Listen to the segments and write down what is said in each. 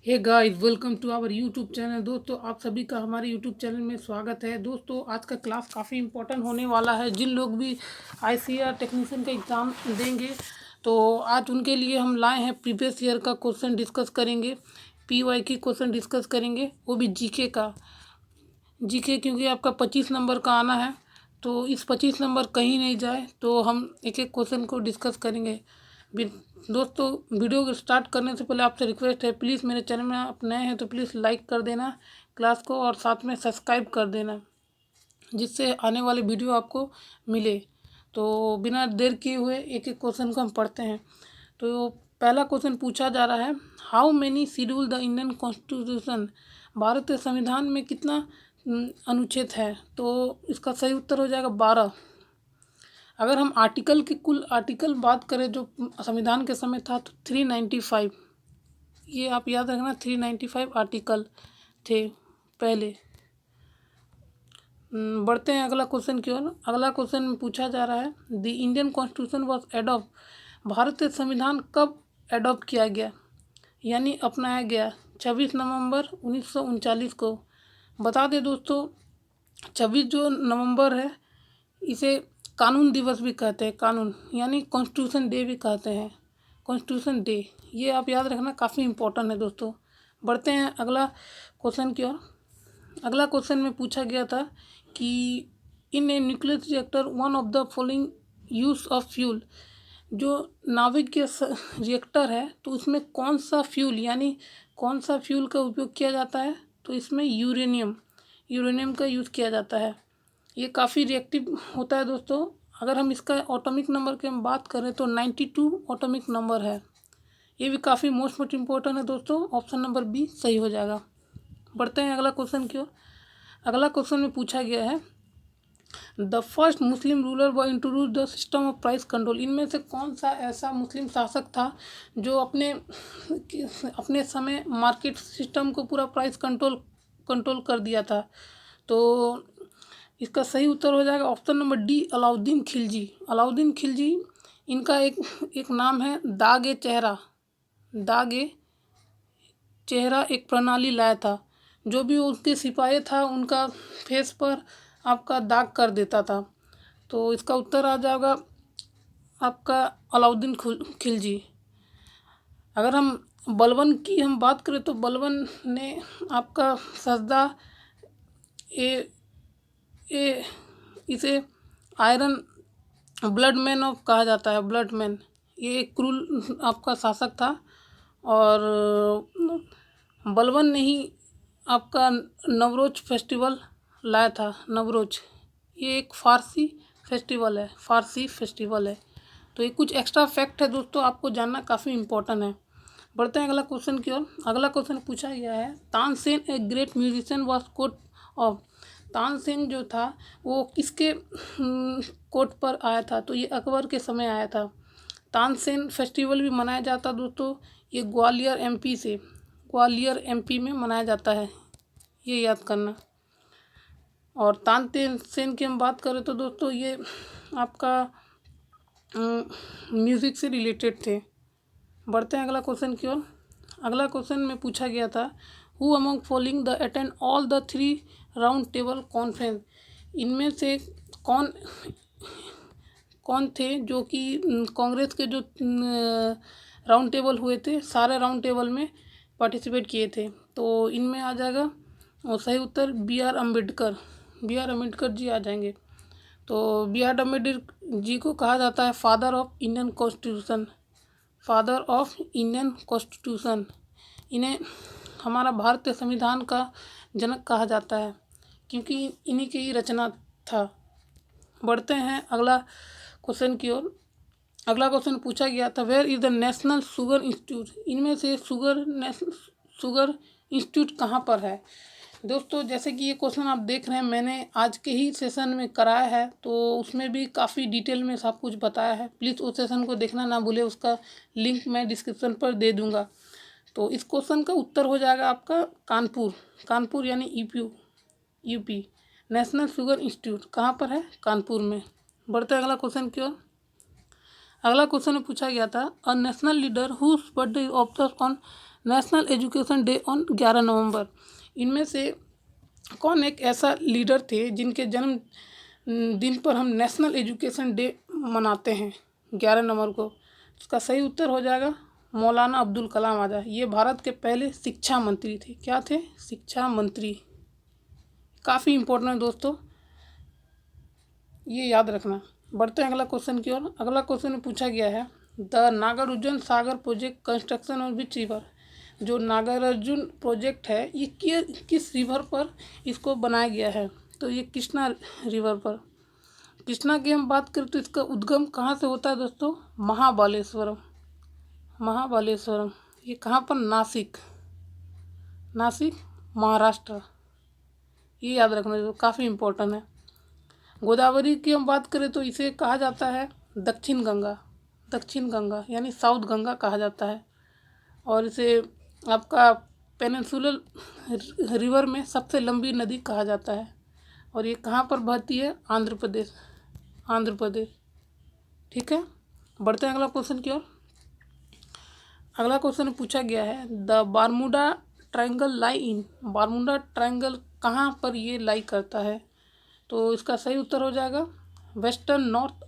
Hey guys, welcome to our YouTube channel. दोस्तों, आप सभी का हमारे यूट्यूब चैनल में स्वागत है। दोस्तों, आज का क्लास काफ़ी इम्पोर्टेंट होने वाला है। जिन लोग भी आईसीआर टेक्नीशियन का एग्ज़ाम देंगे तो आज उनके लिए हम लाए हैं प्रीवियस ईयर का क्वेश्चन डिस्कस करेंगे। पीवाई की क्वेश्चन डिस्कस करेंगे, वो भी जीके का। जीके क्योंकि आपका 25 नंबर का आना है, तो इस 25 नंबर कहीं नहीं जाए तो हम एक एक क्वेश्चन को डिस्कस करेंगे। दोस्तों, वीडियो को स्टार्ट करने से पहले आपसे रिक्वेस्ट है, प्लीज़ मेरे चैनल में आप नए हैं तो प्लीज़ लाइक कर देना क्लास को और साथ में सब्सक्राइब कर देना, जिससे आने वाले वीडियो आपको मिले। तो बिना देर किए हुए एक एक क्वेश्चन को हम पढ़ते हैं। तो पहला क्वेश्चन पूछा जा रहा है, how many schedule the Indian constitution. भारतीय संविधान में कितना अनुच्छेद है? तो इसका सही उत्तर हो जाएगा 12। अगर हम आर्टिकल की कुल आर्टिकल बात करें जो संविधान के समय था तो 395, ये आप याद रखना, 395 आर्टिकल थे पहले। बढ़ते हैं अगला क्वेश्चन की ओर। अगला क्वेश्चन में पूछा जा रहा है, the Indian constitution was adopt. भारतीय संविधान कब एडॉप्ट किया गया यानी अपनाया गया? 26 नवंबर 1939 को। बता दें दोस्तों, 26 जो नवंबर है इसे कानून दिवस भी कहते हैं, कानून यानी कॉन्स्टिट्यूशन डे भी कहते हैं, कॉन्स्टिट्यूशन डे। ये आप याद रखना, काफ़ी इम्पोर्टेंट है दोस्तों। बढ़ते हैं अगला क्वेश्चन की ओर। अगला क्वेश्चन में पूछा गया था कि in a nuclear reactor one of the following use of fuel. जो नाभिक के रिएक्टर है तो उसमें कौन सा फ्यूल यानी कौन सा फ्यूल का उपयोग किया जाता है? तो इसमें यूरेनियम का यूज़ किया जाता है। ये काफ़ी रिएक्टिव होता है दोस्तों। अगर हम इसका एटॉमिक नंबर की हम बात करें तो 92 एटॉमिक नंबर है। ये भी काफ़ी मोस्ट इम्पोर्टेंट है दोस्तों। ऑप्शन नंबर बी सही हो जाएगा। बढ़ते हैं अगला क्वेश्चन की ओर। अगला क्वेश्चन में पूछा गया है, द फर्स्ट मुस्लिम रूलर व introduce the system of price control. इनमें से कौन सा ऐसा मुस्लिम शासक था जो अपने समय मार्केट सिस्टम को पूरा प्राइस कंट्रोल कर दिया था? तो इसका सही उत्तर हो जाएगा option number D, Alauddin Khilji. Alauddin Khilji, इनका एक नाम है दाग ए चेहरा। दाग ए चेहरा एक प्रणाली लाया था, जो भी उसके सिपाही था उनका फेस पर आपका दाग कर देता था। तो इसका उत्तर आ जाएगा आपका अलाउद्दीन खिलजी। अगर हम बलबन की हम बात करें तो बलबन ने आपका सजदा ए ए इसे आयरन ब्लड मैन ऑफ कहा जाता है, ब्लड मैन। ये एक क्रूर आपका शासक था और बलबन ने ही आपका नवरोज फेस्टिवल लाया था। नवरोज ये एक फारसी फेस्टिवल है। तो ये कुछ एक्स्ट्रा फैक्ट है दोस्तों, आपको जानना काफ़ी इम्पोर्टेंट है। बढ़ते हैं अगला क्वेश्चन की ओर। अगला क्वेश्चन पूछा गया है, Tansen a great musician was court of. Tansen जो था वो किसके कोट पर आया था? तो ये अकबर के समय आया था। तानसेन फेस्टिवल भी मनाया जाता दोस्तों, ये ग्वालियर एमपी में मनाया जाता है, ये याद करना। और तानसेन की हम बात करें तो दोस्तों ये आपका म्यूज़िक से रिलेटेड थे। बढ़ते हैं अगला क्वेश्चन की ओर। अगला क्वेश्चन में पूछा गया था, who among following the attend all the 3 round table conference. इनमें से कौन कौन थे जो कि कांग्रेस के जो राउंड टेबल हुए थे, सारे राउंड टेबल में पार्टिसिपेट किए थे? तो इनमें आ जाएगा और सही उत्तर बी आर अम्बेडकर जी आ जाएंगे। तो बी आर अम्बेडकर जी को कहा जाता है फादर ऑफ इंडियन कॉन्स्टिट्यूशन। इन्हें हमारा भारतीय संविधान का जनक कहा जाता है क्योंकि इन्हीं की रचना था। बढ़ते हैं अगला क्वेश्चन की ओर। अगला क्वेश्चन पूछा गया था, where is the national sugar institute. इनमें से शुगर इंस्टीट्यूट कहाँ पर है? दोस्तों, जैसे कि ये क्वेश्चन आप देख रहे हैं, मैंने आज के ही सेशन में कराया है, तो उसमें भी काफ़ी डिटेल में सब कुछ बताया है। प्लीज़ उस सेशन को देखना ना भूले, उसका लिंक मैं डिस्क्रिप्शन पर दे दूँगा। तो इस क्वेश्चन का उत्तर हो जाएगा आपका कानपुर यानी यूपी। नेशनल शुगर इंस्टीट्यूट कहाँ पर है? कानपुर में। बढ़ते हैं अगला क्वेश्चन की ओर। अगला क्वेश्चन में पूछा गया था, a national leader whose birthday observe on national education day on 11 November. इनमें से कौन एक ऐसा लीडर थे जिनके जन्म दिन पर हम नेशनल एजुकेशन डे मनाते हैं 11 नवंबर को? इसका सही उत्तर हो जाएगा मौलाना अब्दुल कलाम आज़ाद। ये भारत के पहले शिक्षा मंत्री थे। क्या थे? शिक्षा मंत्री। काफ़ी इम्पोर्टेंट है दोस्तों, ये याद रखना। बढ़ते हैं अगला क्वेश्चन की ओर। अगला क्वेश्चन में पूछा गया है the Nagarjuna Sagar project construction of which river. जो नागार्जुन प्रोजेक्ट है ये किस रिवर पर इसको बनाया गया है? तो ये कृष्णा रिवर पर। कृष्णा की हम बात करें तो इसका उद्गम कहाँ से होता है दोस्तों? महाबलेश्वरम। महाबलेश्वरम ये कहाँ पर? नासिक। नासिक महाराष्ट्र। ये याद रखना जो काफ़ी इम्पोर्टेंट है। गोदावरी की हम बात करें तो इसे कहा जाता है दक्षिण गंगा। दक्षिण गंगा यानी साउथ गंगा कहा जाता है। और इसे आपका पेनिनसुलर रिवर में सबसे लंबी नदी कहा जाता है। और ये कहाँ पर बहती है? आंध्र प्रदेश। आंध्र प्रदेश। ठीक है, बढ़ते हैं अगला क्वेश्चन की ओर। अगला क्वेश्चन पूछा गया है the Bermuda triangle lie in. Bermuda triangle कहाँ पर ये लाई करता है? तो इसका सही उत्तर हो जाएगा वेस्टर्न नॉर्थ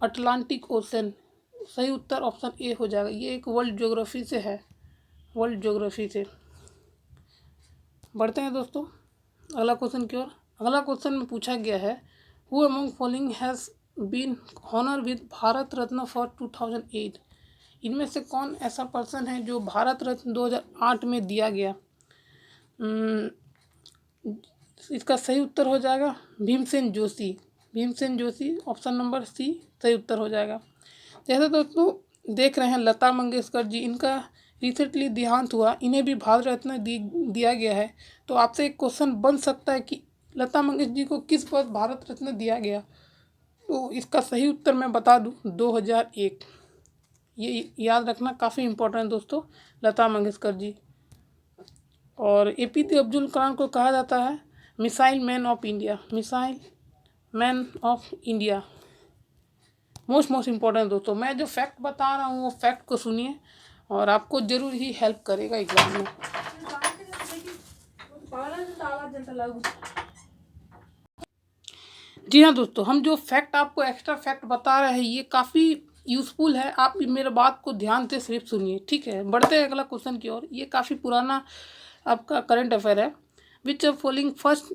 अटलांटिक ओशन। सही उत्तर ऑप्शन ए हो जाएगा। ये एक वर्ल्ड ज्योग्राफी से है, वर्ल्ड ज्योग्राफी से। बढ़ते हैं दोस्तों अगला क्वेश्चन की ओर। अगला क्वेश्चन में पूछा गया है who among following has been honour with Bharat Ratna for 2008। इनमें से कौन ऐसा पर्सन है जो भारत रत्न 2008 में दिया गया? इसका सही उत्तर हो जाएगा Bhimsen Joshi. Bhimsen Joshi option number C सही उत्तर हो जाएगा। जैसे दोस्तों देख रहे हैं लता मंगेशकर जी, इनका रिसेंटली देहांत हुआ, इन्हें भी भारत रत्न दिया गया है। तो आपसे एक क्वेश्चन बन सकता है कि लता मंगेशकर जी को किस वर्ष भारत रत्न दिया गया? तो इसका सही उत्तर मैं बता दूं 2001। ये याद रखना काफ़ी इम्पोर्टेंट है दोस्तों, लता मंगेशकर जी। और APJ अब्दुल कलाम को कहा जाता है missile man of India. Missile man of India most important दोस्तों। मैं जो फैक्ट बता रहा हूँ वो फैक्ट को सुनिए और आपको ज़रूर ही हेल्प करेगा एग्जाम में। जी हाँ दोस्तों, हम जो फैक्ट आपको एक्स्ट्रा फैक्ट बता रहे हैं ये काफ़ी यूज़फुल है। आप मेरे बात को ध्यान से सिर्फ सुनिए, ठीक है। बढ़ते हैं अगला क्वेश्चन की ओर। ये काफ़ी पुराना आपका करंट अफेयर है। Which of following first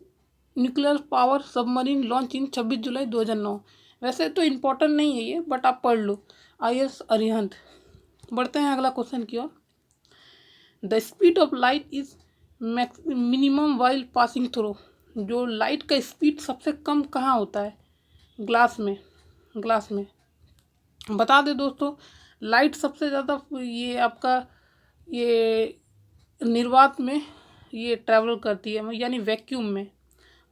nuclear power submarine launch in 26 जुलाई 2009। वैसे तो इम्पोर्टेंट नहीं है ये, बट आप पढ़ लो, IS अरिहंत। बढ़ते हैं अगला क्वेश्चन की ओर। The speed of light is minimum while passing through. जो लाइट का स्पीड सबसे कम कहाँ होता है? ग्लास में। ग्लास में। बता दें दोस्तों, लाइट सबसे ज़्यादा ये आपका ये निर्वात में ये ट्रैवल करती है, यानी वैक्यूम में।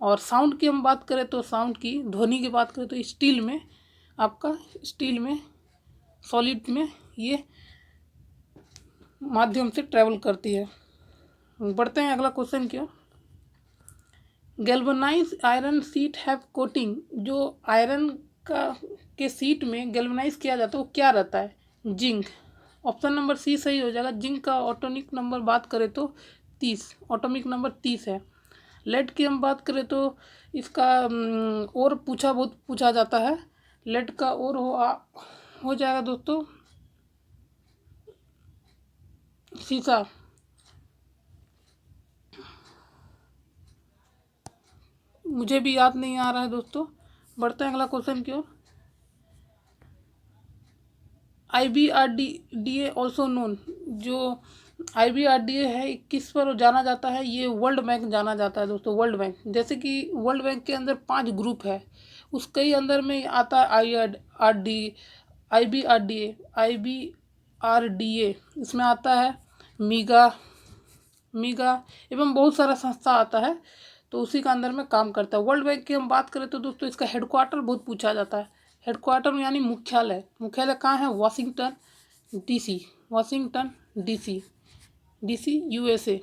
और साउंड की हम बात करें तो साउंड की ध्वनि की बात करें तो स्टील में, आपका स्टील में सॉलिड में ये माध्यम से ट्रैवल करती है। बढ़ते हैं अगला क्वेश्चन की ओर। Galvanize iron sheet have coating. जो आयरन का के सीट में गैल्वनाइज किया जाता है वो क्या रहता है? जिंक। ऑप्शन नंबर सी सही हो जाएगा। जिंक का ऑटोमिक नंबर बात करें तो 30, ऑटोमिक नंबर 30 है। लेड की हम बात करें तो इसका और बहुत पूछा जाता है। लेड का और हो जाएगा दोस्तों सीसा। मुझे भी याद नहीं आ रहा है दोस्तों। बढ़ते हैं अगला क्वेश्चन की ओर। IBRDA also known. जो IBRDA है किस पर जाना जाता है? ये वर्ल्ड बैंक जाना जाता है दोस्तों, वर्ल्ड बैंक। जैसे कि वर्ल्ड बैंक के अंदर 5 ग्रुप है, उसके ही अंदर में आता है IBRDA इसमें आता है मीगा एवं बहुत सारा संस्था आता है, तो उसी का अंदर में काम करता है। वर्ल्ड बैंक की हम बात करें तो दोस्तों इसका हेडक्वार्टर बहुत पूछा जाता है। हेडक्वार्टर यानी मुख्यालय। मुख्यालय कहाँ है? Washington DC। Washington DC USA।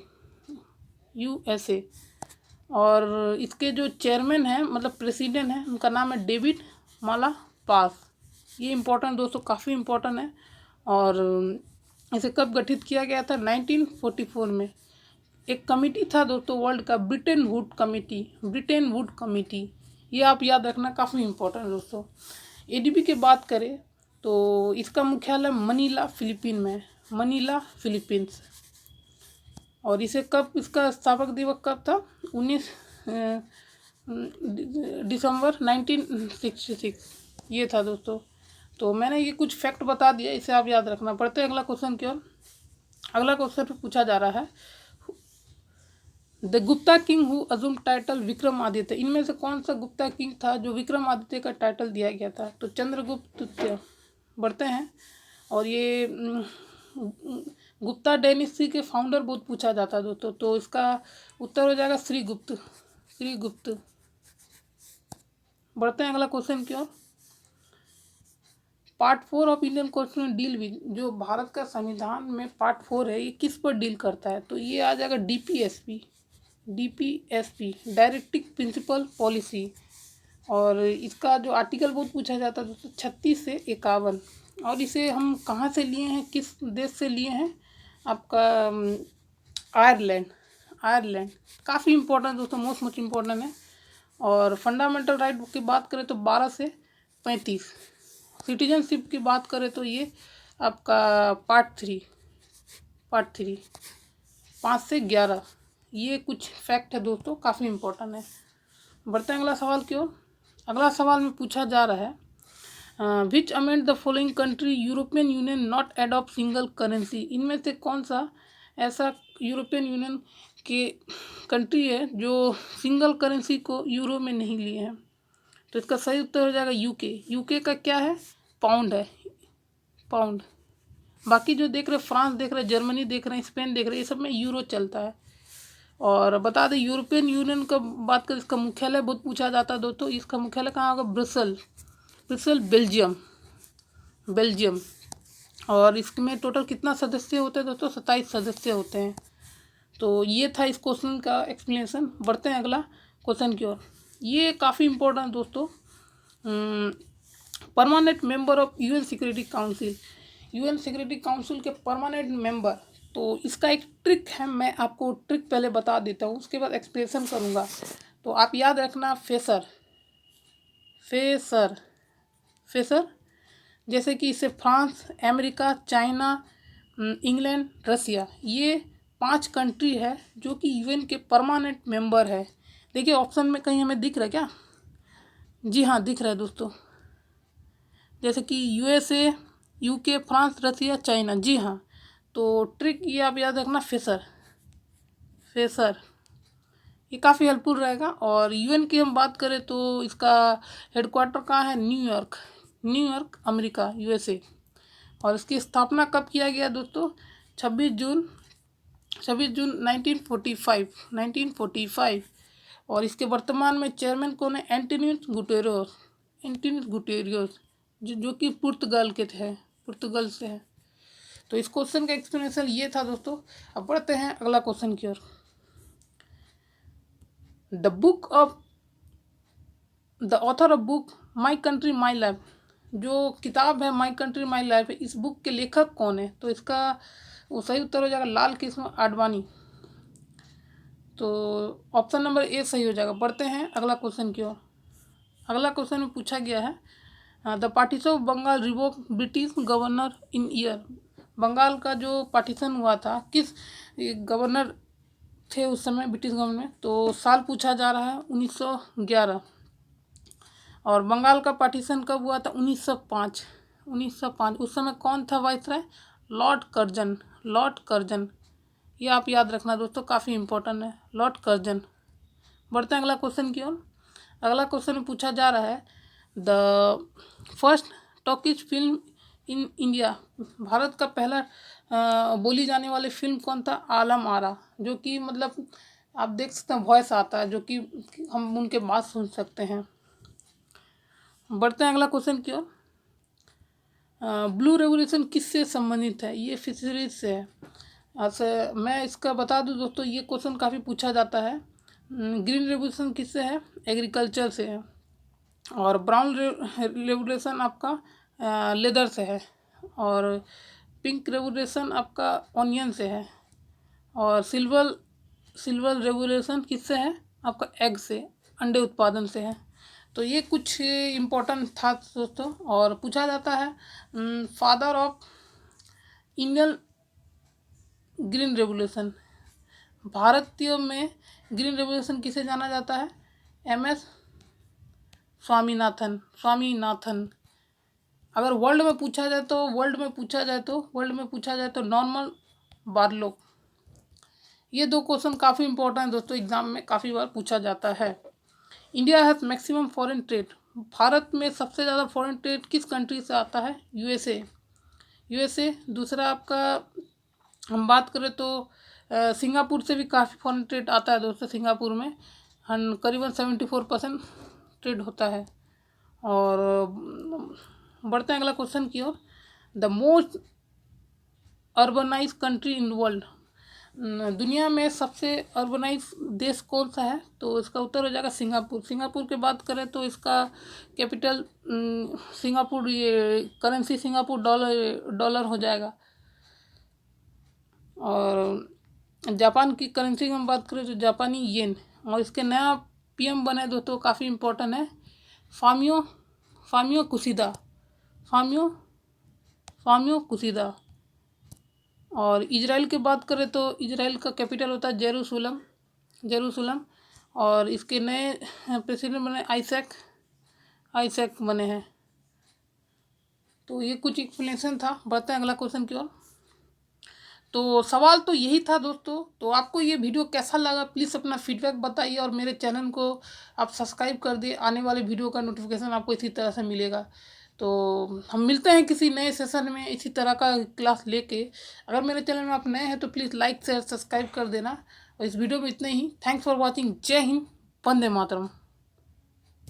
और इसके जो चेयरमैन हैं मतलब प्रेसिडेंट हैं, उनका नाम है डेविड मालापास। ये इम्पोर्टेंट दोस्तों, काफ़ी इम्पोर्टेंट है। और इसे कब गठित किया गया था? 1944 में। एक कमिटी था दोस्तों वर्ल्ड का, Britain would committee, Britain would committee, ये आप याद रखना, काफ़ी इंपॉर्टेंट है दोस्तों। एडीबी की बात करें तो इसका मुख्यालय मनीला फिलीपीन में है, मनीला फिलीपींस। और इसे कब, इसका स्थापक दिवस कब था? 19 दिसंबर 1966 ये था दोस्तों। तो मैंने ये कुछ फैक्ट बता दिया, इसे आप याद रखना। पढ़ते हैं अगला क्वेश्चन की ओर। अगला क्वेश्चन पूछा जा रहा है, the Gupta king who assume title Vikramaditya, इनमें से कौन सा गुप्ता किंग था जो विक्रमादित्य का टाइटल दिया गया था? तो चंद्रगुप्त द्वितीय। बढ़ते हैं। और ये गुप्ता डायनेस्टी के फाउंडर बहुत पूछा जाता है दोस्तों, तो इसका उत्तर हो जाएगा श्रीगुप्त, श्रीगुप्त। बढ़ते हैं अगला क्वेश्चन की ओर। Part 4 of Indian constitution deal with, जो भारत का संविधान में पार्ट 4 है, ये किस पर डील करता है? तो ये आ जाएगा DPSP, DPSP, directive principle policy. और इसका जो आर्टिकल बहुत पूछा जाता है दोस्तों 36 से 51। और इसे हम कहाँ से लिए हैं, किस देश से लिए हैं? आपका आयरलैंड, आयरलैंड। काफ़ी इंपॉर्टेंट दोस्तों, मोस्ट इम्पोर्टेंट है। और फंडामेंटल राइट की बात करें तो 12 से 35। सिटीजनशिप की बात करें तो ये आपका पार्ट 3, 5 से 11। ये कुछ फैक्ट है दोस्तों, काफ़ी इंपॉर्टेंट है। बढ़ते हैं अगला सवाल की ओर। अगला सवाल में पूछा जा रहा है, which amend the following country European Union not adopt single currency, इनमें से कौन सा ऐसा यूरोपियन यूनियन के कंट्री है जो सिंगल करेंसी को यूरो में नहीं लिए हैं? तो इसका सही उत्तर हो जाएगा यूके। यूके का क्या है? पाउंड है, पाउंड। बाकी जो देख रहे हैं, फ्रांस देख रहे हैं, जर्मनी देख रहे हैं, स्पेन देख रहे हैं, ये सब में यूरो चलता है। और बता दें यूरोपियन यूनियन का बात करें, इसका मुख्यालय बहुत पूछा जाता है दोस्तों, इसका मुख्यालय कहाँ होगा? Brussels, Brussels Belgium, Belgium. और इसमें टोटल कितना सदस्य होते हैं दोस्तों? 27 सदस्य होते हैं। तो ये था इस क्वेश्चन का एक्सप्लेनेशन। बढ़ते हैं अगला क्वेश्चन की ओर। ये काफ़ी इंपॉर्टेंट दोस्तों, permanent member of UN security council, UN security council के परमानेंट मेंबर। तो इसका एक ट्रिक है, मैं आपको ट्रिक पहले बता देता हूँ, उसके बाद एक्सप्लेनेशन करूँगा। तो आप याद रखना, फेसर, फेसर, फेसर। जैसे कि इससे फ्रांस, अमेरिका, चाइना, इंग्लैंड, रसिया, ये 5 कंट्री है जो कि यूएन के परमानेंट मेंबर है। देखिए ऑप्शन में कहीं हमें दिख रहा है क्या? जी हाँ, दिख रहा है दोस्तों। जैसे कि यूएसए, यूके, फ्रांस, रसिया, चाइना। जी हाँ। तो ट्रिक ये आप याद रखना, फेसर, फेसर। ये काफ़ी हेल्पफुल रहेगा। और यूएन की हम बात करें तो इसका हेडक्वार्टर कहाँ है? New York, New York, America, USA. और इसकी स्थापना कब किया गया दोस्तों? 26 जून 1945, 1945। और इसके वर्तमान में चेयरमैन कौन है? एंटोनियो गुटेरेस, एंटोनियो गुटेरेस, जो कि पुर्तगाल के थे, पुर्तगाल से है। तो इस क्वेश्चन का एक्सप्लेनेशन ये था दोस्तों। अब बढ़ते हैं अगला क्वेश्चन की ओर। The book of, the author of book my country my life, जो किताब है माई कंट्री माई लाइफ है, इस बुक के लेखक कौन है? तो इसका वो सही उत्तर हो जाएगा लाल कृष्ण आडवाणी। तो ऑप्शन नंबर ए सही हो जाएगा। बढ़ते हैं अगला क्वेश्चन की ओर। अगला क्वेश्चन में पूछा गया है, the partition of Bengal revoke British governor in year, Bengal का जो पार्टीशन हुआ था, किस गवर्नर थे उस समय ब्रिटिश गवर्नमेंट? तो साल पूछा जा रहा है 1911। और बंगाल का पार्टीशन कब हुआ था? 1905, 1905। उस समय कौन था viceroy? Lord Curzon, Lord Curzon. ये आप याद रखना दोस्तों, काफ़ी इंपॉर्टेंट है, लॉर्ड कर्जन। बढ़ते हैं अगला क्वेश्चन की ओर। अगला क्वेश्चन में पूछा जा रहा है, the first talkies film in India, Bharat का पहला बोली जाने वाली फिल्म कौन था? आलम आरा, जो कि मतलब आप देख सकते हैं वॉइस आता है, जो कि हम उनके बात सुन सकते हैं। बढ़ते हैं अगला क्वेश्चन की ओर। ब्लू रेवोल्यूशन किससे संबंधित है? ये फिशरीज से है। अच्छा, मैं इसका बता दूं दोस्तों, ये क्वेश्चन काफ़ी पूछा जाता है। ग्रीन रेवोल्यूशन किससे है? एग्रीकल्चर से है। और ब्राउन रेवोल्यूशन आपका लेदर से है। और पिंक रेवोल्यूशन आपका ऑनियन से है, और सिल्वर रेवोल्यूशन किससे है, आपका एग से, अंडे उत्पादन से है। तो ये कुछ इम्पोर्टेंट था दोस्तों। और पूछा जाता है father of Indian green revolution, भारतीय में ग्रीन रेवोल्यूशन किसे जाना जाता है, MS स्वामीनाथन। अगर वर्ल्ड में पूछा जाए तो नॉर्मन बारलोग। ये 2 क्वेश्चन काफ़ी इंपॉर्टेंट है दोस्तों, एग्जाम में काफ़ी बार पूछा जाता है। India has maximum foreign trade, Bharat में सबसे ज़्यादा फॉरेन ट्रेड किस कंट्री से आता है, यूएसए। दूसरा आपका हम बात करें तो सिंगापुर से भी काफ़ी फॉरेन ट्रेड आता है दोस्तों, सिंगापुर में करीबन 74% ट्रेड होता है। और बढ़ते हैं अगला क्वेश्चन की ओर। The most urbanize country in world, दुनिया में सबसे अर्बनाइज देश कौन सा है, तो इसका उत्तर हो जाएगा सिंगापुर की बात करें तो इसका कैपिटल सिंगापुर, ये करेंसी सिंगापुर डॉलर हो जाएगा। और जापान की करेंसी की हम बात करें तो जापानी येन। और इसके नया PM बने दोस्तों, काफ़ी इम्पोर्टेंट है, फामियो कुसिदा। और इजराइल की बात करें तो इजराइल का कैपिटल होता है जेरूसलम। और इसके नए प्रेसिडेंट बने आइसैक बने हैं। तो ये कुछ एक्सप्लेनेशन था। बढ़ते हैं अगला क्वेश्चन की ओर। तो सवाल तो यही था दोस्तों। तो आपको ये वीडियो कैसा लगा, प्लीज़ अपना फीडबैक बताइए, और मेरे चैनल को आप सब्सक्राइब कर दिए, आने वाले वीडियो का नोटिफिकेशन आपको इसी तरह से मिलेगा। तो हम मिलते हैं किसी नए सेशन में इसी तरह का क्लास लेके। अगर मेरे चैनल में आप नए हैं तो प्लीज़ लाइक शेयर सब्सक्राइब कर देना। और इस वीडियो में इतना ही। Thanks for watching. जय हिंद, वंदे मातरम।